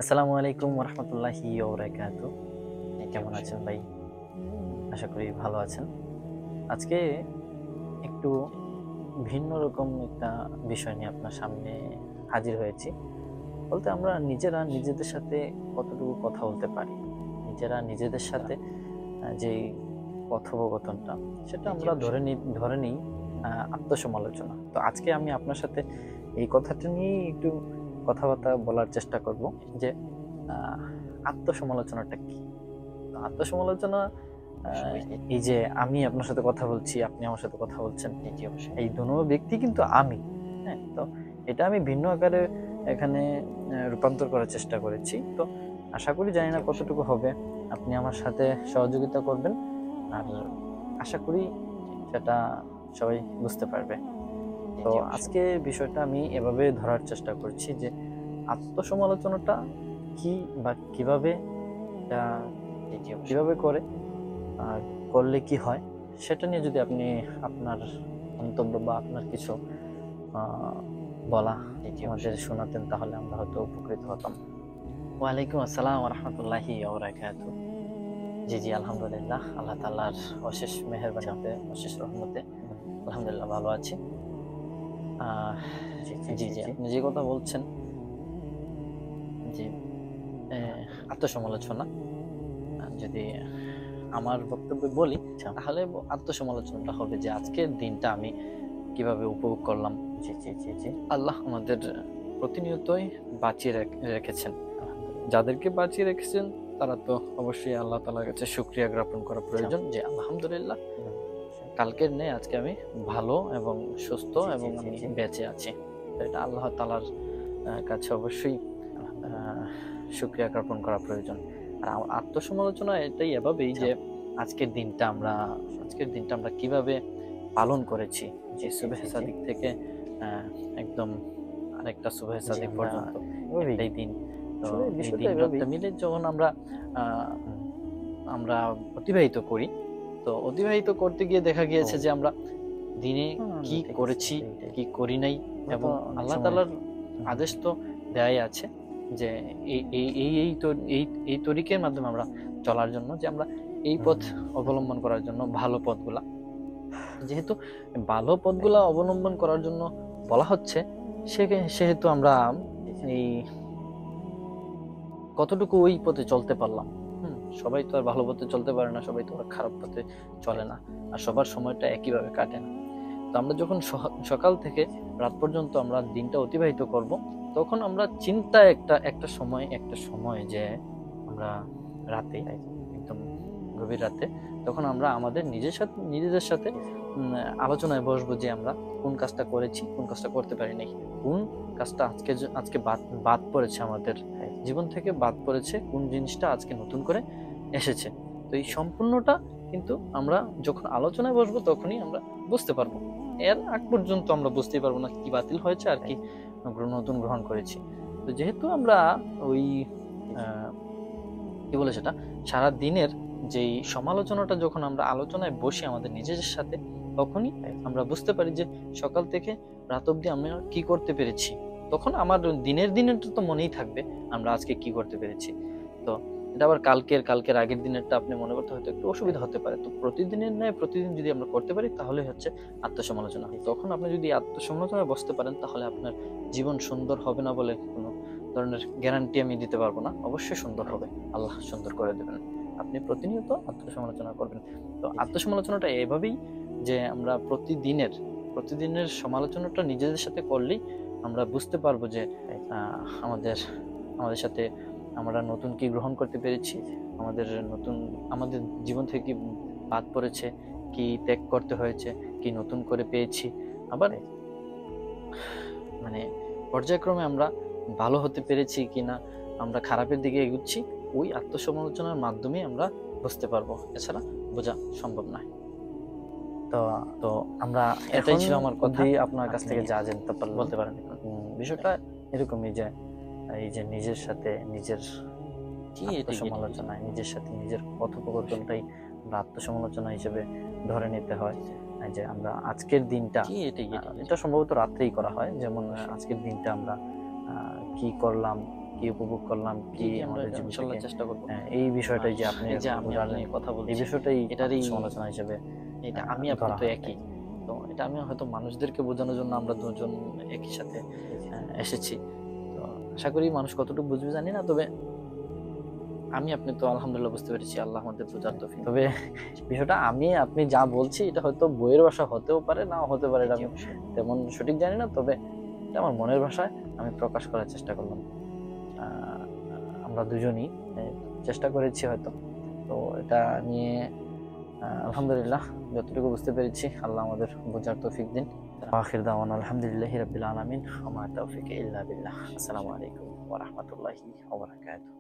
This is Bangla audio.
আসসালামু আলাইকুম ওরহমতুল্লাহি ওবরাকাতু। কেমন আছেন ভাই? আশা করি ভালো আছেন। আজকে একটু ভিন্ন রকম একটা বিষয় নিয়ে আপনার সামনে হাজির হয়েছি। বলতে আমরা নিজেরা নিজেদের সাথে কতটুকু কথা বলতে পারি, নিজেরা নিজেদের সাথে যেই কথোপকথনটা সেটা আমরা ধরে নিই আত্মসমালোচনা। তো আজকে আমি আপনার সাথে এই কথাটা নিয়েই একটু কথাবার্তা বলার চেষ্টা করব যে আহ, আত্মসমালোচনাটা কি। তো আত্মসমালোচনা এই যে আমি আপনার সাথে কথা বলছি, আপনি আমার সাথে কথা বলছেন, এই দুনো ব্যক্তি কিন্তু আমি। হ্যাঁ, তো এটা আমি ভিন্ন আকারে এখানে রূপান্তর করার চেষ্টা করেছি। তো আশা করি, জানি না কতটুকু হবে, আপনি আমার সাথে সহযোগিতা করবেন। আর আশা করি সেটা সবাই বুঝতে পারবে। তো আজকে বিষয়টা আমি এভাবে ধরার চেষ্টা করছি যে আত্মসমালোচনাটা কি বা কিভাবে এটা কিভাবে করে আর করলে কি হয়, সেটা নিয়ে যদি আপনি আপনার মন্তব্য বা আপনার কিছু বলা আমাদের শোনাতেন, তাহলে আমরা হয়তো উপকৃত হতাম। ওয়ালাইকুম আসসালাম রহমতুল্লাহি ওবরাকাতু। জি জি, আলহামদুলিল্লাহ, আল্লাহ তাআলার অশেষ মেহেরবানিতে, অশেষ রহমতে আলহামদুলিল্লাহ ভালো আছি। জি জি জি, আপনি যে কথা বলছেন যে আত্মসমালোচনা, যদি আমার বক্তব্যে বলি তাহলে আত্মসমালোচনাটা হবে যে আজকের দিনটা আমি কিভাবে উপভোগ করলাম। জি জি জি জি, আল্লাহ আমাদের প্রতিনিয়তই বাঁচিয়ে রেখেছেন। যাদেরকে বাঁচিয়ে রেখেছেন তারা তো অবশ্যই আল্লাহ তাআলার কাছে শুকরিয়া জ্ঞাপন করা প্রয়োজন যে আলহামদুলিল্লাহ, কালকের নেই আজকে আমি ভালো এবং সুস্থ এবং আমি বেঁচে আছি। তো এটা আল্লাহ তাআলার কাছে অবশ্যই শুকরিয়া জ্ঞাপন করা প্রয়োজন। আর আত্মসমালোচনা এটাই এভাবেই যে আজকের দিনটা আমরা কিভাবে পালন করেছি, যে সুবহে সাদিক থেকে একদম আরেকটা সুবহে সাদিক পর্যন্ত একটাই দিন। তো এই দিন রাতটা মিলে যখন আহ, আমরা অতিবাহিত করি, তো অতিবাহিত করতে গিয়ে দেখা গিয়েছে যে আমরা দিনে কি করেছি, কি করি নাই, এবং আল্লাহ তাআলার আদেশ তো দেয়াই আছে যে এই এই এই এই তো- এই এই তরিকের মাধ্যমে আমরা চলার জন্য, যে আমরা এই পথ অবলম্বন করার জন্য, ভালো পথগুলা, যেহেতু ভালো পথগুলা অবলম্বন করার জন্য বলা হচ্ছে, সেহেতু আমরা এই কতটুকু ওই পথে চলতে পারলাম। সবাই তো আর ভালো পথে চলতে পারে না, সবাই তো আর খারাপ পথে চলে না, আর সবার সময়টা একইভাবে কাটে না। তো আমরা যখন সকাল থেকে রাত পর্যন্ত আমরা দিনটা অতিবাহিত করব, তখন আমরা চিন্তা একটা সময় যে আমরা রাতে, একদম গভীর রাতে, তখন আমরা আমাদের নিজেদের সাথে আলোচনায় বসবো যে আমরা কোন কাজটা করেছি, কোন কাজটা করতে পারি নাই, কোন কাজটা আজকে বাদ পড়েছে, আমাদের জীবন থেকে বাদ পড়েছে, কোন জিনিসটা আজকে নতুন করে এসেছে। তো এই সম্পূর্ণটা কিন্তু আমরা যখন আলোচনায় বসবো তখনই আমরা বুঝতে পারবো। এর আগ পর্যন্ত আমরা বুঝতেই পারবো না কি বাতিল হয়েছে আর কি নতুন গ্রহণ করেছি। তো যেহেতু আমরা ওই কি বলে সেটা, সারা দিনের যেই সমালোচনাটা যখন আমরা আলোচনায় বসি আমাদের নিজেদের সাথে, তখনই আমরা বুঝতে পারি যে সকাল থেকে রাত অব্দি আমরা কি করতে পেরেছি। তখন আমার দিনেরটা তো মনেই থাকবে আমরা আজকে কি করতে পেরেছি। তো এটা আবার কালকের আগের দিনেরটা আপনি মনে করতে হয়তো একটু অসুবিধা হতে পারে। তো প্রতিদিনের ন্যায় প্রতিদিন যদি আমরা করতে পারি তাহলে হচ্ছে আত্মসমালোচনা। তখন আপনি যদি আত্মসমালোচনায় বসতে পারেন তাহলে আপনার জীবন সুন্দর হবে না বলে কোনো ধরনের গ্যারান্টি আমি দিতে পারবো না। অবশ্যই সুন্দর হবে, আল্লাহ সুন্দর করে দেবেন। আপনি প্রতিনিয়ত আত্মসমালোচনা করবেন। তো আত্মসমালোচনাটা এভাবেই যে আমরা প্রতিদিনের সমালোচনাটা নিজেদের সাথে করলেই আমরা বুঝতে পারবো যে আমাদের আমাদের সাথে আমরা নতুন কি গ্রহণ করতে পেরেছি, আমাদের জীবন থেকে কি বাদ পড়েছে, কি ত্যাগ করতে হয়েছে, কি নতুন করে পেয়েছি। আবার মানে পর্যায়ক্রমে আমরা ভালো হতে পেরেছি কিনা, আমরা খারাপের দিকে এগুচ্ছি, ওই আত্মসমালোচনার মাধ্যমে আমরা বুঝতে পারবো, এছাড়া বোঝা সম্ভব নয়। তো তো আমরা এটাই ছিল আমার কথা। আপনার কাছ থেকে যা জানতে পারলাম বলতে পারেন। বিষয়টা এরকমই যে এই যে নিজের সাথে নিজের আত্মসমালোচনায়, নিজের সাথে নিজের কথোপকথনটাই আমরা আত্মসমালোচনা হিসেবে ধরে নিতে হয়। যে আমরা আজকের দিনটা, এটা সম্ভবত রাত্রেই করা হয়, যেমন আজকের দিনটা আমরা কি করলাম, কি উপভোগ করলাম, কি আমরা আমাদের জীবন ইনশাআল্লাহ থেকে চেষ্টা করব। এই বিষয়টাই যে আপনি এই যে আমি বোঝালেন, কথা এই বলছি, বিষয়টাই এটারই সমালোচনা হিসেবে এটা আমি আপনি ধরা তো হয়। একই। তো এটা আমি হয়তো মানুষদেরকে বোঝানোর জন্য আমরা দুজন একই সাথে এসেছি। তো আশা করি মানুষ কতটুকু বুঝবে জানি না, তবে আমি আপনি তো আলহামদুলিল্লাহ বুঝতে পেরেছি। আল্লাহ আমাদের বোঝার তৌফিক তবে বিষয়টা আমি আপনি যা বলছি এটা হয়তো বইয়ের ভাষা হতেও পারে, নাও হতে পারে, এটা জি, আমি অবশ্যই। তেমন সঠিক জানি না। তবে এটা আমার মনের ভাষায় আমি প্রকাশ করার চেষ্টা করলাম। আহ, আমরা দুজনই চেষ্টা করেছি হয়তো। তো এটা নিয়ে আলহামদুলিল্লাহ যতটুকু বুঝতে পেরেছি আল্লাহ আমাদের বোঝার তৌফিক দিন। আখির দাওয়ানা আলহামদুলিল্লাহি রাব্বিল আলামিন ওয়া মা তাওফিক ইল্লা বিল্লাহ। আসসালামু আলাইকুম ওয়া রাহমাতুল্লাহি ওয়া বারাকাতুহু।